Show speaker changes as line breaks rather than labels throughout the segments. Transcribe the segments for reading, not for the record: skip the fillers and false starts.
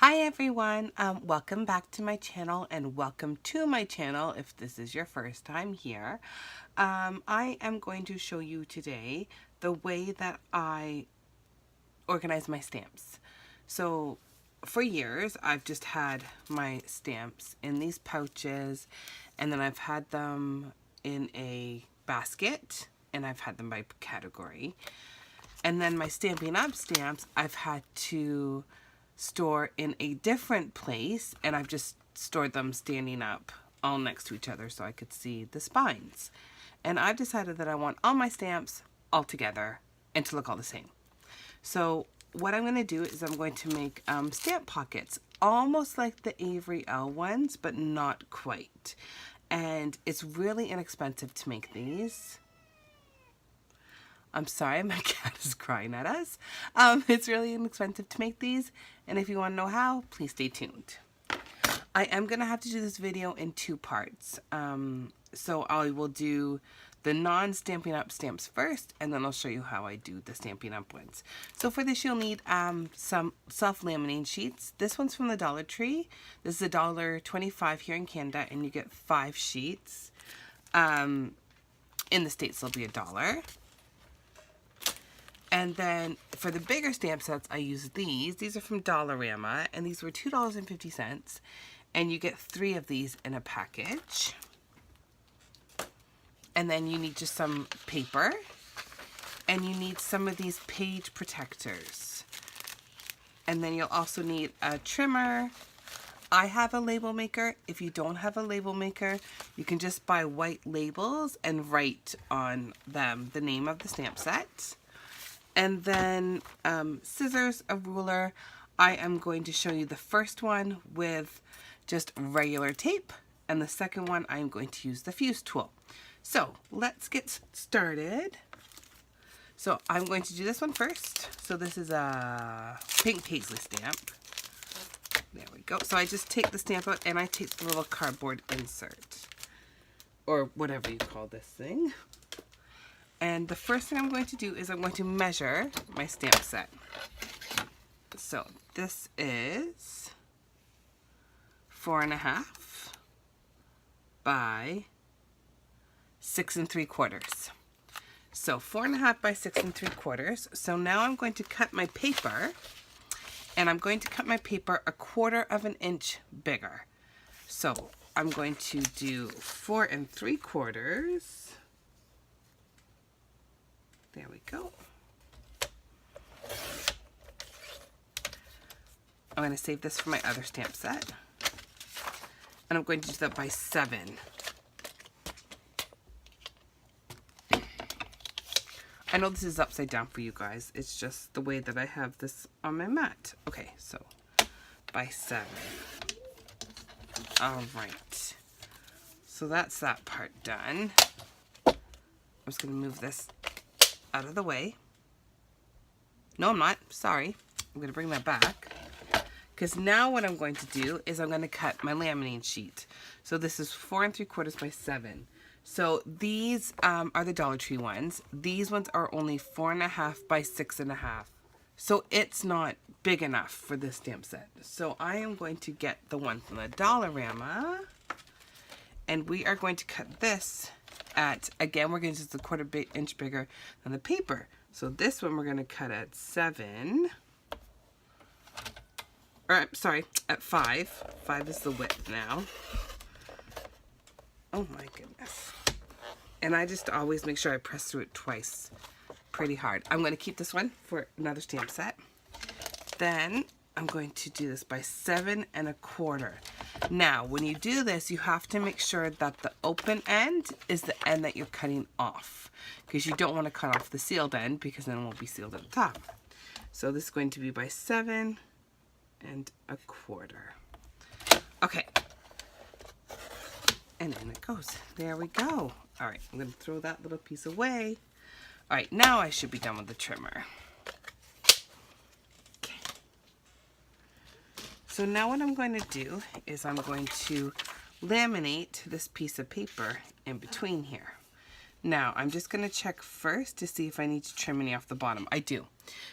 Hi everyone, welcome back to my channel and welcome to my channel if this is your first time here. I am going to show you today the way that I organize my stamps. So for years I've just had my stamps in these pouches, and then I've had them in a basket and I've had them by category. And then my Stampin' Up! Stamps I've had to store in a different place, and I've just stored them standing up all next to each other so I could see the spines. And I've decided that I want all my stamps all together and to look all the same. So what I'm going to do is I'm going to make stamp pockets, almost like the Avery Elle ones, but not quite. And it's really inexpensive to make these. I'm sorry, my cat is crying at us. It's really inexpensive to make these, and if you want to know how, please stay tuned. I am going to have to do this video in two parts. So I will do the non-Stampin' Up! Stamps first, and then I'll show you how I do the Stampin' Up! Ones. So for this, you'll need some self-laminating sheets. This one's from the Dollar Tree. This is $1.25 here in Canada, and you get 5 sheets. In the States, it'll be $1. And then for the bigger stamp sets, I use these. These are from Dollarama, and these were $2.50. And you get 3 of these in a package. And then you need just some paper. And you need some of these page protectors. And then you'll also need a trimmer. I have a label maker. If you don't have a label maker, you can just buy white labels and write on them the name of the stamp set. And then scissors, a ruler. I am going to show you the first one with just regular tape, and the second one I'm going to use the fuse tool. So let's get started. So I'm going to do this one first. So this is a pink paisley stamp. There we go. So I just take the stamp out and I take the little cardboard insert, or whatever you call this thing. And the first thing I'm going to do is I'm going to measure my stamp set. So this is 4.5 by 6 3/4. So 4.5 by 6 3/4. So now I'm going to cut my paper, and I'm going to cut my paper 1/4 inch bigger. So I'm going to do 4 3/4. There we go. I'm going to save this for my other stamp set. And I'm going to do that by 7. I know this is upside down for you guys. It's just the way that I have this on my mat. Okay, so by 7. All right. So that's that part done. I'm just going to move this out of the way. No, I'm not. Sorry. I'm going to bring that back. Because now what I'm going to do is I'm going to cut my laminating sheet. So this is 4 3/4 by 7. So these are the Dollar Tree ones. These ones are only 4.5 by 6.5. So it's not big enough for this stamp set. So I am going to get the one from the Dollarama. And we are going to cut this at, again, we're going to use a 1/4 inch bigger than the paper. So this one we're going to cut at 7. Or, sorry, at 5. 5 is the width now. Oh my goodness. And I just always make sure I press through it twice pretty hard. I'm going to keep this one for another stamp set. Then I'm going to do this by 7 1/4. Now, when you do this, you have to make sure that the open end is the end that you're cutting off, because you don't want to cut off the sealed end, because then it won't be sealed at the top. So this is going to be by 7 1/4. Okay. And in it goes. There we go. All right, I'm going to throw that little piece away. All right, now I should be done with the trimmer. Okay. So now what I'm going to do is I'm going to laminate this piece of paper in between here. Now, I'm just going to check first to see if I need to trim any off the bottom. I do.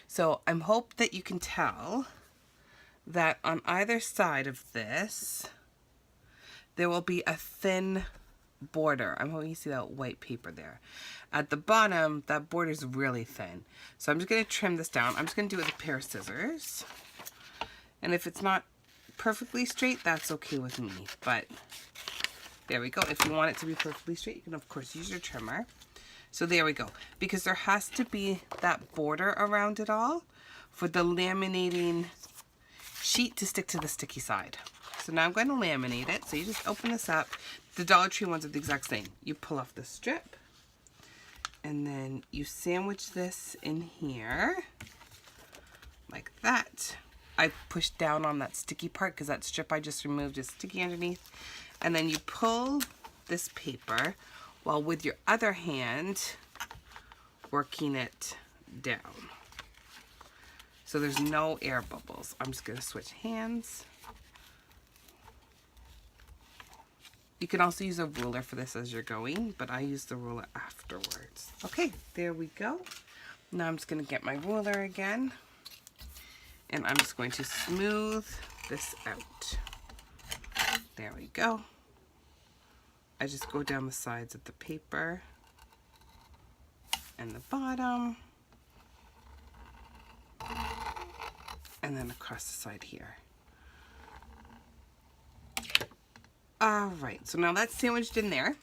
So I hope that you can tell that on either side of this, there will be a thin border. I'm hoping you see that white paper there. At the bottom, that border is really thin. So I'm just going to trim this down. I'm just going to do it with a pair of scissors. And if it's not perfectly straight, that's okay with me. But there we go. If you want it to be perfectly straight, you can of course use your trimmer. So there we go. Because there has to be that border around it all for the laminating sheet to stick to the sticky side. So now I'm going to laminate it. So you just open this up. The Dollar Tree ones are the exact same. You pull off the strip and then you sandwich this in here like that. I pushed down on that sticky part because that strip I just removed is sticky underneath. And then you pull this paper while with your other hand working it down. So there's no air bubbles. I'm just going to switch hands. You can also use a ruler for this as you're going, but I use the ruler afterwards. Okay, there we go. Now I'm just going to get my ruler again. And I'm just going to smooth this out. There we go. I just go down the sides of the paper and the bottom. And then across the side here. All right, so now that's sandwiched in there.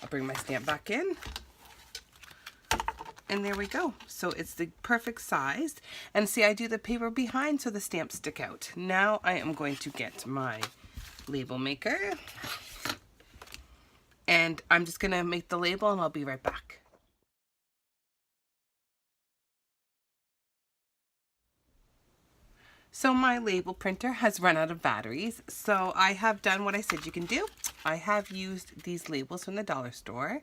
I'll bring my stamp back in. And there we go. So it's the perfect size. And see, I do the paper behind so the stamps stick out. Now I am going to get my label maker. And I'm just going to make the label and I'll be right back. So my label printer has run out of batteries, so I have done what I said you can do. I have used these labels from the dollar store.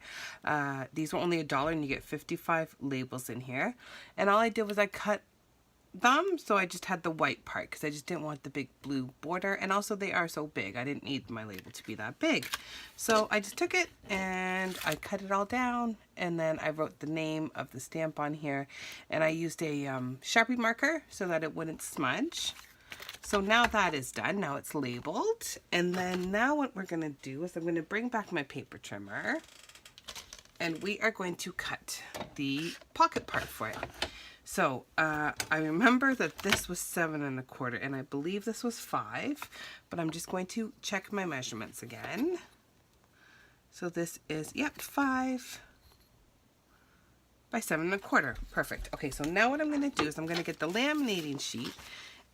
These were only $1 and you get 55 labels in here. And all I did was I cut them, so I just had the white part because I just didn't want the big blue border. And also they are so big, I didn't need my label to be that big. So I just took it and I cut it all down, and then I wrote the name of the stamp on here, and I used a Sharpie marker so that it wouldn't smudge. So now that is done, now it's labeled. And then now what we're gonna do is I'm gonna bring back my paper trimmer and we are going to cut the pocket part for it. So I remember that this was 7 1/4 and I believe this was 5, but I'm just going to check my measurements again. So this is, yep, 5 by 7 1/4. Perfect. Okay, so now what I'm going to do is I'm going to get the laminating sheet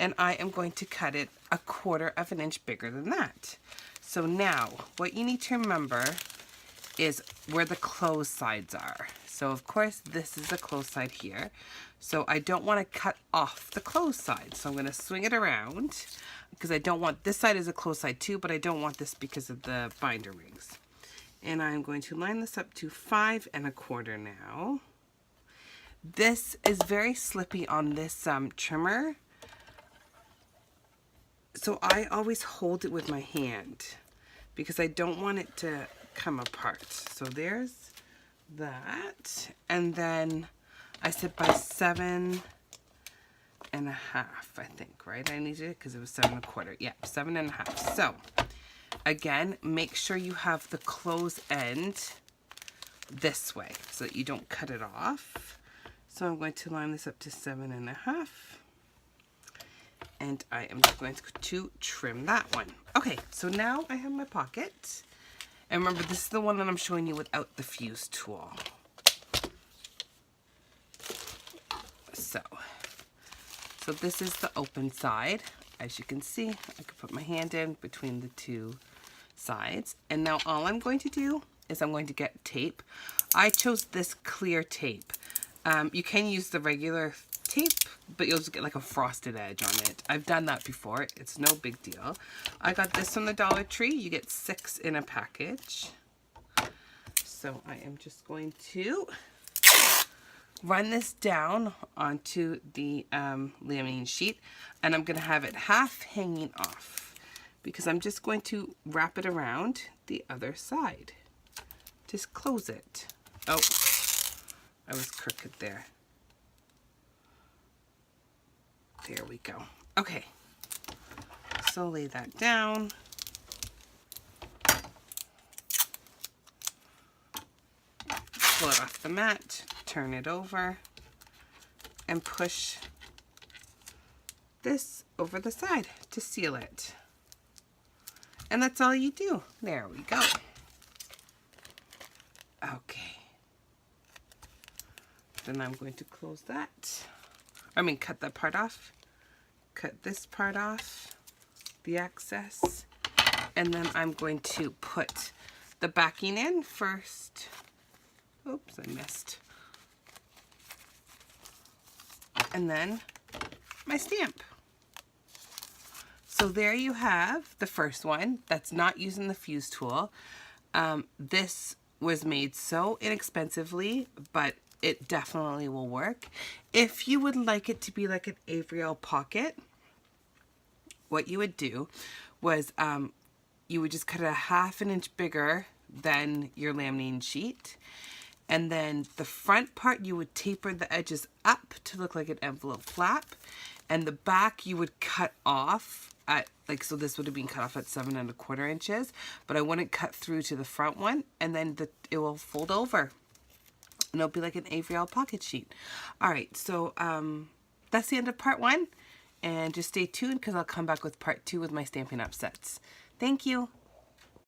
and I am going to cut it 1/4 of an inch bigger than that. So now what you need to remember is where the closed sides are. So of course this is the closed side here. So I don't want to cut off the closed side. So I'm going to swing it around because I don't want, this side is a closed side too, but I don't want this because of the binder rings. And I'm going to line this up to 5 1/4 now. This is very slippy on this trimmer. So I always hold it with my hand because I don't want it to come apart. So there's that. And then I said by 7 1/2, I think, right? I needed it because it was 7 1/4. Yeah, 7 1/2. So again, make sure you have the closed end this way so that you don't cut it off. So I'm going to line this up to 7 1/2. And I am just going to trim that one. Okay, so now I have my pocket. And remember, this is the one that I'm showing you without the fuse tool. So this is the open side. As you can see, I can put my hand in between the two sides. And now all I'm going to do is I'm going to get tape. I chose this clear tape. You can use the regular tape, but you'll just get like a frosted edge on it. I've done that before. It's no big deal. I got this from the Dollar Tree. You get 6 in a package. So I am just going to run this down onto the laminating sheet, and I'm going to have it half hanging off because I'm just going to wrap it around the other side. Just close it. Oh, I was crooked there. There we go. Okay, so lay that down. Pull it off the mat, turn it over, and push this over the side to seal it. And that's all you do. There we go. Okay. Then I'm going to close that. Cut that part off. Cut this part off, the excess. And then I'm going to put the backing in first. Oops, I missed. And then my stamp. So there you have the first one that's not using the fuse tool. This was made so inexpensively, but it definitely will work. If you would like it to be like an Avery pocket, what you would do was you would just cut it a 1/2 inch bigger than your laminating sheet. And then the front part, you would taper the edges up to look like an envelope flap. And the back you would cut off at, so this would have been cut off at 7 1/4 inches, but I wouldn't cut through to the front one, and then it will fold over. And it'll be like an Avery pocket sheet. All right, so that's the end of part 1. And just stay tuned because I'll come back with part 2 with my Stampin' Up! Sets. Thank you.